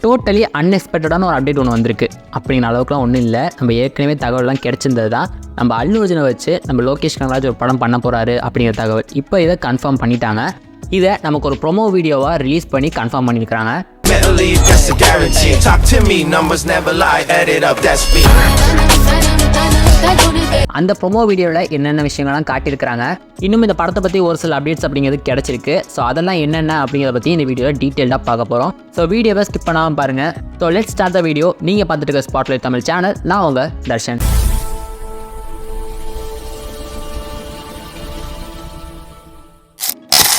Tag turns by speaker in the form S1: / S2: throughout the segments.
S1: Totally அன்எக்ஸ்பெக்டடான ஒரு update ஒன்று வந்திருக்கு. அப்படிங்கிற அளவுக்குலாம் ஒன்றும் இல்லை. நம்ம ஏற்கனவே தகவல்லாம் கிடைச்சிருந்தது தான். நம்ம அல்லு அர்ஜுனை வச்சு நம்ம லோகேஷ் கனகராஜ் ஒரு படம் பண்ண போகிறாரு அப்படிங்கிற தகவல் இப்போ இதை கன்ஃபார்ம் பண்ணிட்டாங்க. இதை நமக்கு ஒரு ப்ரொமோ வீடியோவாக ரிலீஸ் பண்ணி கன்ஃபார்ம் பண்ணியிருக்கிறாங்க. அந்த ப்ரொமோ வீடியோவில் என்னென்ன விஷயங்கள்லாம் காட்டியிருக்கிறாங்க, இன்னும் இந்த படத்தை பற்றி ஒரு சில அப்டேட்ஸ் அப்படிங்கிறது கிடச்சிருக்கு. ஸோ அதெல்லாம் என்னென்ன அப்படிங்கிறத பற்றி இந்த வீடியோவில் டீட்டெயிலாக பார்க்க போகிறோம். ஸோ வீடியோவை ஸ்கிப் பண்ணாமல் பாருங்கள். So let's start the video. நீங்கள் பார்த்துட்டு இருக்க ஸ்பாட்லைட் தமிழ் சேனல். நான் உங்கள் தர்ஷன்.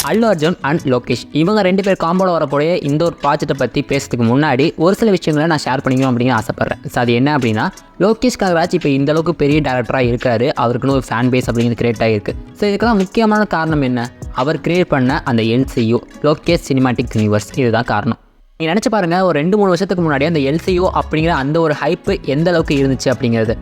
S1: அல்லு அர்ஜுன் அண்ட் லோகேஷ் இவங்க 2 பேர் காம்போட வரக்கூடிய இந்த ஒரு ப்ராஜெக்ட்டை பற்றி பேசுறதுக்கு முன்னாடி ஒரு சில விஷயங்களை நான் ஷேர் பண்ணிக்கணும் அப்படின்னு ஆசைப்பட்றேன். ஸோ அது என்ன அப்படின்னா, லோகேஷ் கனகராஜ் இப்போ இந்த அளவுக்கு பெரிய டேரக்டராக இருக்காரு. அவருக்குன்னு ஒரு ஃபேன் பேஸ் அப்படிங்கிறது கிரியேட் ஆகிருக்கு. ஸோ இதுக்கெல்லாம் முக்கியமான காரணம் என்ன? அவர் கிரியேட் பண்ண அந்த LCU, லோகேஷ் சினிமாட்டிக் யூனிவர்ஸ், இதுதான் காரணம். நீங்கள் நினச்சி பாருங்கள், ஒரு 2-3 வருஷத்துக்கு முன்னாடி அந்த LCU அப்படிங்கிற அந்த ஒரு ஹைப்பு எந்த அளவுக்கு இருந்துச்சு அப்படிங்கிறது.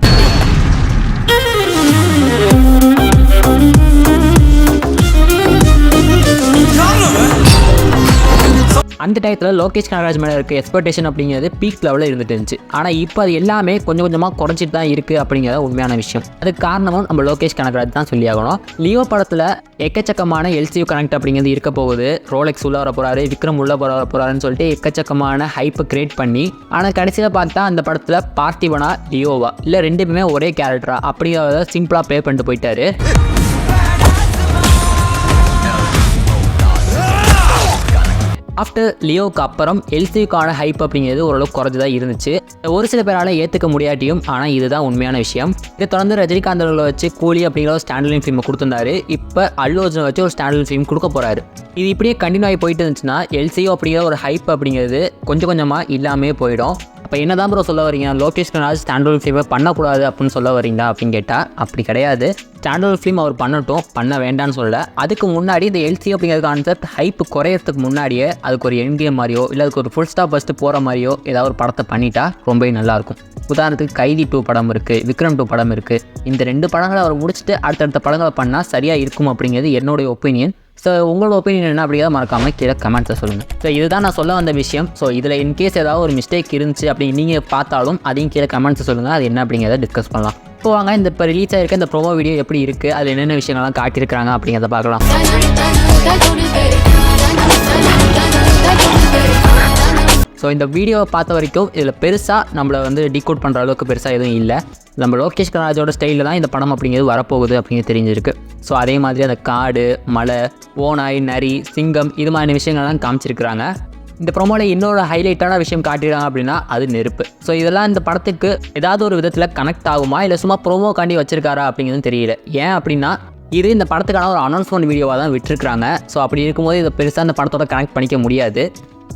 S1: அந்த டயத்தில் லோகேஷ் கனகராஜ் மேலே இருக்க எக்ஸ்பெக்டேஷன் அப்படிங்கிறது பீக் லெவலில் இருந்துட்டு இருந்துச்சு. ஆனால் இப்போ அது எல்லாமே கொஞ்சம் கொஞ்சமாக குறைச்சிட்டு தான் இருக்குது அப்படிங்கிறத உண்மையான விஷயம். அதுக்கு காரணமும் நம்ம லோகேஷ் கனகராஜ் தான் சொல்லி ஆகணும். லியோ படத்தில் எக்கச்சக்கமான LCU கனெக்ட் அப்படிங்கிறது இருக்க போகுது. ரோலெக்ஸ் உள்ள வர போகிறாரு, விக்ரம் உள்ள வர போகிறாருன்னு சொல்லிட்டு எக்கச்சக்கமான ஹைப்பை கிரியேட் பண்ணி, ஆனால் கடைசியில் பார்த்தா அந்த படத்தில் பார்த்திபனா லியோவா இல்லை 2 பேருமே ஒரே கேரக்டரா அப்படிங்கிறத சிம்பிளாக ப்ளே பண்ணிட்டு போயிட்டாரு. ஆஃப்டர் லியோவுக்கு அப்புறம் LCUக்கான ஹைப் அப்படிங்கிறது ஓரளவுக்கு குறைஞ்சதாக இருந்துச்சு. ஒரு சில பேரால் ஏற்றுக்க முடியாட்டியும், ஆனால் இதுதான் உண்மையான விஷயம். இதை தொடர்ந்து ரஜினிகாந்த் அவர்களை வச்சு கூலி அப்படிங்கிற ஒரு ஸ்டாண்டர்ட் ஃபிலிமை கொடுத்துருந்தாரு. இப்போ அல்லு அர்ஜுனை வச்சு ஒரு ஸ்டாண்டர்ட் ஃபிலிம் கொடுக்க போகிறாரு. இது இப்படியே கண்டினியூ ஆகி போயிட்டு இருந்துச்சுன்னா LCU அப்படிங்கிற ஒரு ஹைப் அப்படிங்கிறது கொஞ்சம் கொஞ்சமாக இல்லாமே போயிடும். அப்போ என்ன தான் ப்ரோ சொல்ல வரீங்க, லோகேஷ் கனகராஜ் ஸ்டாண்டர்ட் ஃபிலிமை பண்ணக்கூடாது அப்படின்னு சொல்ல வரீங்களா அப்படின்னு கேட்டால் அப்படி கிடையாது. ஸ்டாண்டர்ட் ஃபிலிம் அவர் பண்ணட்டும், பண்ண வேண்டான்னு சொல்ல. அதுக்கு முன்னாடி இந்த LCU அப்படிங்கிற கான்செப்ட் ஹைப் குறையறதுக்கு முன்னாடியே அதுக்கு ஒரு எண்ட் கேம் மாதிரியோ இல்லை அதுக்கு ஒரு ஃபுல் ஸ்டாப் ஃபஸ்ட்டு போகிற மாதிரியோ ஏதாவது ஒரு படத்தை பண்ணிட்டா ரொம்பவே நல்லாயிருக்கும். உதாரணத்துக்கு கைதி 2 படம் இருக்குது, விக்ரம் 2 படம் இருக்குது. இந்த 2 படங்களை அவர் முடிச்சுட்டு அடுத்தடுத்த படங்களை பண்ணால் சரியாக இருக்கும் அப்படிங்கிறது என்னுடைய ஒப்பீனியன். ஸோ உங்களோட ஒப்பீனியன் என்ன அப்படிங்கிறத மறக்காமல் கீழே கமெண்ட்ஸை சொல்லுங்கள். ஸோ இதுதான் நான் சொல்ல வந்த விஷயம். ஸோ இதில் இன்கேஸ் ஏதாவது ஒரு மிஸ்டேக் இருந்துச்சு அப்படின்னு நீங்கள் பார்த்தாலும் அதையும் கீழே கமெண்ட்ஸை சொல்லுங்கள். அது என்ன அப்படிங்கிறத டிஸ்கஸ் பண்ணலாம். இப்போ வாங்க இந்த இப்போ ரிலீஸ் ஆகிருக்க இந்த ப்ரோமோ வீடியோ எப்படி இருக்குது, அதில் என்னென்ன விஷயங்கள்லாம் காட்டியிருக்கிறாங்க அப்படிங்கிறத பார்க்கலாம். ஸோ இந்த வீடியோவை பார்த்த வரைக்கும் இதில் பெருசாக நம்மளை வந்து டீகோட் பண்ணுற அளவுக்கு பெருசாக எதுவும் இல்லை. நம்ம லோகேஷ் கனகராஜோட ஸ்டைலில் தான் இந்த படம் அப்படிங்கிறது வரப்போகுது அப்படிங்கிறது தெரிஞ்சிருக்கு. ஸோ அதே மாதிரி அந்த காடு, மலை, ஓநாய், நரி, சிங்கம் இது மாதிரி விஷயங்கள்லாம் காமிச்சிருக்கிறாங்க. இந்த ப்ரோமோவில் இன்னொரு ஹைலைட்டான விஷயம் காட்டிடுறாங்க அப்படின்னா அது நெருப்பு. ஸோ இதெல்லாம் இந்த படத்துக்கு ஏதாவது ஒரு விதத்தில் கனெக்ட் ஆகுமா இல்லை சும்மா ப்ரோமோக்காண்டி வச்சிருக்காரா அப்படிங்கிறது தெரியல. ஏன் அப்படின்னா இது இந்த படத்துக்கான ஒரு அனௌன்ஸ்மெண்ட் வீடியோவாக தான் விட்டுருக்காங்க. ஸோ அப்படி இருக்கும்போது இதை பெருசாக இந்த படத்தோட கனெக்ட் பண்ணிக்க முடியாது.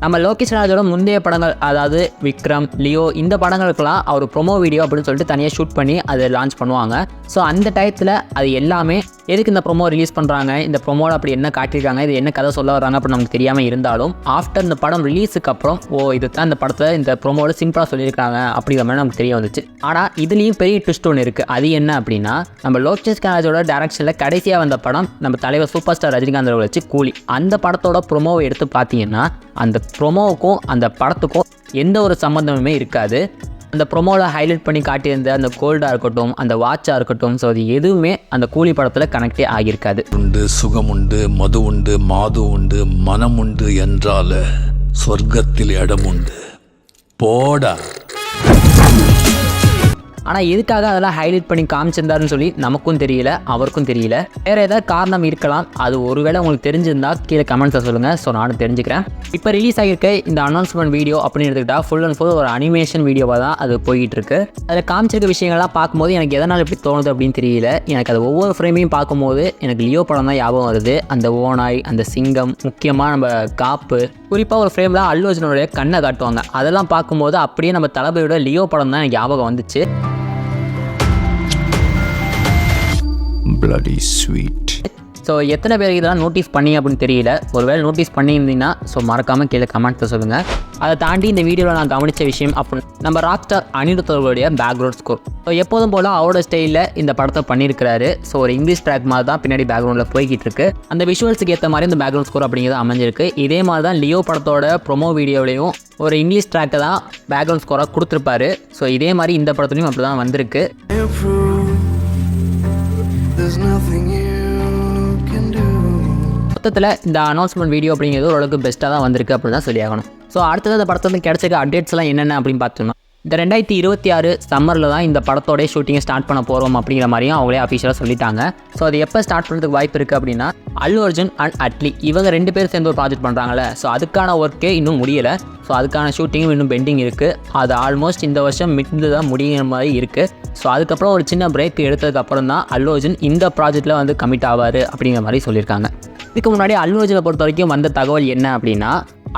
S1: நம்ம லோகேஷ் கனகராஜோட முந்தைய படங்கள், அதாவது விக்ரம், லியோ, இந்த படங்களுக்கெல்லாம் அவர் ப்ரொமோ வீடியோ அப்படின்னு சொல்லிட்டு தனியாக ஷூட் பண்ணி அதை லான்ச் பண்ணுவாங்க. ஸோ அந்த டயத்தில் அது எல்லாமே எதுக்கு இந்த ப்ரொமோ ரிலீஸ் பண்ணுறாங்க, இந்த ப்ரொமோவில் அப்படி என்ன காட்டியிருக்காங்க, இது என்ன கதை சொல்ல வராங்க அப்படின்னு நமக்கு தெரியாமல் இருந்தாலும் ஆஃப்டர் இந்த படம் ரிலீஸுக்கு அப்புறம் இது தான் இந்த படத்தை இந்த ப்ரொமோவில் சிம்பிளாக சொல்லியிருக்காங்க அப்படிங்கிற மாதிரி நமக்கு தெரிய வந்துச்சு. ஆனால் இதுலேயும் பெரிய ட்விஸ்ட் ஒன்று இருக்குது. அது என்ன அப்படின்னா, நம்ம லோகேஷ் கனகராஜோட டைரக்ஷனில் கடைசியாக வந்த படம் நம்ம தலைவர் சூப்பர் ஸ்டார் ரஜினிகாந்த் அவர்களை வச்சு கூலி. அந்த படத்தோட ப்ரொமோவை எடுத்து பார்த்தீங்கன்னா அந்த ப்ரொமோவுக்கும் அந்த படத்துக்கும் எந்த ஒரு சம்மந்தமுமே இருக்காது. அந்த ப்ரொமோவில் ஹைலைட் பண்ணி காட்டியிருந்த அந்த கோல்டாக இருக்கட்டும், அந்த வாட்சாக இருக்கட்டும், ஸோ அது எதுவுமே அந்த கூலி படத்தில் கனெக்டே ஆகியிருக்காது.
S2: உண்டு, சுகம் உண்டு, மது உண்டு, மாது உண்டு, மனம் உண்டு என்றால சொர்க்கத்தில் இடம் உண்டு போடா.
S1: ஆனால் எதுக்காக அதெல்லாம் ஹைலைட் பண்ணி காமிச்சிருந்தாருன்னு சொல்லி நமக்கும் தெரியல, அவருக்கும் தெரியல. வேறு ஏதாவது காரணம் இருக்கலாம். அது ஒருவேளை உங்களுக்கு தெரிஞ்சிருந்தால் கீழே கமெண்ட்ஸை சொல்லுங்கள். ஸோ நானும் தெரிஞ்சுக்கிறேன். இப்போ ரிலீஸ் ஆகியிருக்க இந்த அனௌன்ஸ்மெண்ட் வீடியோ அப்படின்னு எடுத்துக்கிட்டால் ஃபுல் அண்ட் ஃபுல் ஒரு அனிமேஷன் வீடியோவாக தான் அது போய்கிட்டு இருக்கு. அதில் காமிச்சிருக்க விஷயங்கள்லாம் பார்க்கும்போது எனக்கு எதனால் இப்படி தோணுது அப்படின்னு தெரியல. எனக்கு அது ஒவ்வொரு ஃப்ரேமையும் பார்க்கும்போது எனக்கு லியோ படம் தான் ஞாபகம் வருது. அந்த ஓநாய், அந்த சிங்கம், முக்கியமாக நம்ம காப்பு, குறிப்பாக ஒரு ஃப்ரேமில் அல்லு அர்ஜுனோடைய கண்ணை காட்டுவாங்க. அதெல்லாம் பார்க்கும்போது அப்படியே நம்ம தளபதியோட லியோ படம் தான் எனக்கு ஞாபகம் வந்துச்சு.
S2: Bloody sweet.
S1: ஸோ எத்தனை பேருக்கு இதெல்லாம் நோட்டீஸ் பண்ணி அப்படின்னு தெரியல. ஒருவேளை நோட்டீஸ் பண்ணியிருந்தீங்கன்னா ஸோ மறக்காமல் கீழே கமெண்ட்ஸை சொல்லுங்கள். அதை தாண்டி இந்த வீடியோவில் நான் கவனித்த விஷயம் அப்படின்னு நம்ம ராக் ஸ்டார் அனிருத் அவர்களுடைய பேக்ரவுண்ட் ஸ்கோர். ஸோ எப்போதும் போல் அவரோட ஸ்டைலில் இந்த படத்தை பண்ணியிருக்கிறாரு. ஸோ ஒரு இங்கிலீஷ் ட்ராக் மாதிரி தான் பின்னாடி பேக்ரவுண்டில் போய்கிட்டு இருக்கு. அந்த விஷுவல்ஸுக்கு ஏற்ற மாதிரி இந்த பேக்ரவுண்ட் ஸ்கோர் அப்படிங்கிறது அமைஞ்சிருக்கு. இதே மாதிரி தான் லியோ படத்தோட ப்ரொமோ வீடியோவிலையும் ஒரு இங்கிலீஷ் ட்ராக்கை தான் பேக்ரவுண்ட் ஸ்கோராக கொடுத்துருப்பாரு. ஸோ இதே மாதிரி இந்த படத்துலையும் அப்படி தான் வந்திருக்கு. மொத்தத்தில் இந்த அனௌன்ஸ்மெண்ட் வீடியோ அப்படிங்கிறது ஓரளவுக்கு பெஸ்ட்டாக தான் வந்திருக்கு அப்படின்னு தான் சொல்லி ஆகணும். ஸோ அடுத்தது அந்த படத்தை வந்து கிடைச்சிருக்க அப்டேட்ஸ்லாம் என்னென்ன அப்படின்னு பார்த்தோம்னா, இந்த 2026 சம்மரில் தான் இந்த படத்தோடைய ஷூட்டிங்கை ஸ்டார்ட் பண்ண போகிறோம் அப்படிங்கிற மாதிரியும் அவங்களே அஃபிஷியலாக சொல்லிட்டாங்க. ஸோ அது எப்போ ஸ்டார்ட் பண்ணுறதுக்கு வாய்ப்பு இருக்குது அப்படின்னா, அல்லு அர்ஜுன் அண்ட் அட்லி இவங்க 2 பேர் சேர்ந்து ஒரு ப்ராஜெக்ட் பண்ணுறாங்கல்ல. ஸோ அதுக்கான ஒர்க்கே இன்னும் முடியலை. ஸோ அதுக்கான ஷூட்டிங்கும் இன்னும் பெண்டிங் இருக்குது. அது ஆல்மோஸ்ட் இந்த வருஷம் மிட்டு தான் முடிகிற மாதிரி இருக்குது. ஸோ அதுக்கப்புறம் ஒரு சின்ன பிரேக் எடுத்ததுக்கப்புறம் தான் அல்லு அர்ஜுன் இந்த ப்ராஜெக்ட்டில் வந்து கமிட் ஆவார் அப்படிங்கிற மாதிரி சொல்லியிருக்காங்க. இதுக்கு முன்னாடி அல்லு அர்ஜுனை பொறுத்த வரைக்கும் வந்த தகவல் என்ன அப்படின்னா,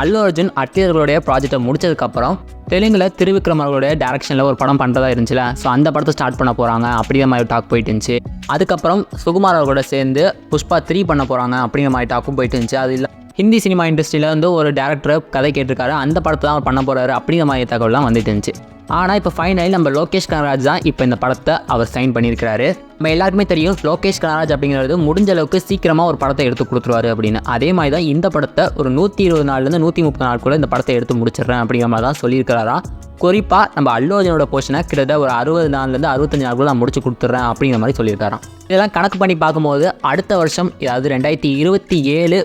S1: அல்லு அர்ஜுன் அட்லியர்களுடைய ப்ராஜெக்டை முடிச்சதுக்கப்புறம் தெலுங்கில் திருவிக்ரம் அவர்களுடைய டேரக்ஷனில் ஒரு படம் பண்ணுறதா இருந்துச்சுல. ஸோ அந்த படத்தை ஸ்டார்ட் பண்ண போகிறாங்க அப்படிங்கிற மாதிரி டாக் போயிட்டு இருந்துச்சு. அதுக்கப்புறம் சுகுமார் அவர்களோட சேர்ந்து புஷ்பா 3 பண்ண போகிறாங்க அப்படிங்கிற மாதிரி டாக்கும் போயிட்டு இருந்துச்சு. அது இல்லை ஹிந்தி சினிமா இண்டஸ்ட்ரியில் வந்து ஒரு டேரக்டரை கதை கேட்டிருக்காரு, அந்த படத்தை தான் அவர் பண்ண போகிறாரு அப்படிங்கிற மாதிரி தகவலாம் வந்துட்டு இருந்துச்சு. ஆனால் இப்போ ஃபைனலி நம்ம லோகேஷ் கனகராஜ் தான் இப்போ இந்த படத்தை அவர் சைன் பண்ணியிருக்கிறாரு. நம்ம எல்லாருக்குமே தெரியும் லோகேஷ் கனகராஜ் அப்படிங்கிறது முடிஞ்ச அளவுக்கு சீக்கிரமாக ஒரு படத்தை எடுத்து கொடுத்துருவாரு அப்படின்னு. அதே மாதிரி தான் இந்த படத்தை ஒரு 120 நாள்லேருந்து 130 நாளுக்குள்ளே இந்த படத்தை எடுத்து முடிச்சிடுறேன் அப்படிங்கிற மாதிரி தான் சொல்லியிருக்கிறாரா. குறிப்பாக நம்ம அல்லு அர்ஜுனோட போர்ஷனை கிட்டத்தட்ட ஒரு 60 நாள்லேருந்து 65 நாளுக்குள்ள நான் முடிச்சு கொடுத்துட்றேன் அப்படிங்கிற மாதிரி சொல்லியிருக்காராம். இதெல்லாம் கணக்கு பண்ணி பார்க்கும்போது அடுத்த வருஷம், அதாவது 2027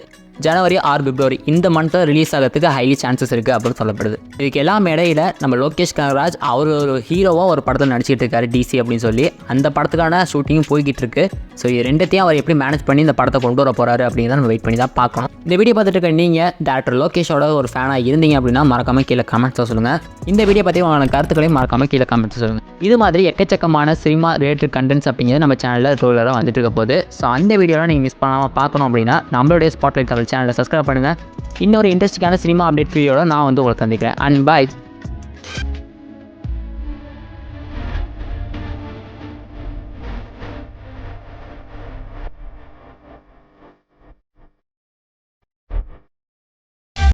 S1: ஜனவரி ஆர் பிப்ரவரி இந்த மந்த்தில் ரிலீஸ் ஆகிறதுக்கு ஹைலி சான்சஸ் இருக்குது அப்படின்னு சொல்லப்படுது. இதுக்கு எல்லாம் இடையில நம்ம லோகேஷ் கனகராஜ் அவர் ஒரு ஹீரோவாக ஒரு படத்தில் நடிச்சிட்டு இருக்காரு, டிசி அப்படின்னு சொல்லி. அந்த படத்துக்கான ஷூட்டிங்கும் போய்கிட்டு இருக்கு. ஸோ இது ரெண்டுத்தையும் அவர் எப்படி மேனேஜ் பண்ணி இந்த படத்தை கொண்டு வர போகிறாரு அப்படிங்கிறத நம்ம வெயிட் பண்ணி தான் பார்க்கணும். இந்த வீடியோ பார்த்துட்டு இருக்க நீங்கள் டேரக்டர் லோகேஷோட ஒரு ஃபேனாக இருந்தீங்க அப்படின்னா மறக்காமல் கீழே கமெண்ட்ஸை சொல்லுங்கள். இந்த வீடியோ பற்றி உங்களோட கருத்துக்களையும் மறக்காமல் கீழே கமெண்ட்ஸ் சொல்லுங்கள். இது மாதிரி எக்கச்சக்கமான சினிமா ரிலேட்டட் கண்டென்ட்ஸ் அப்படிங்கிறது நம்ம சேனலில் ரெகுலராக வந்துட்டு இருக்க போகுது. ஸோ அந்த வீடியோலாம் நீங்கள் மிஸ் பண்ணாமல் பார்க்கணும் அப்படின்னா நம்மளுடைய ஸ்பாட்லைட் சேனலை சப்ஸ்கிரைப் பண்ணுங்கள். இன்னொரு இன்ட்ரெஸ்டிங்கான சினிமா அப்டேட் வீடியோட நான் வந்து உங்களை சந்திக்கிறேன். அண்ட் பாய்.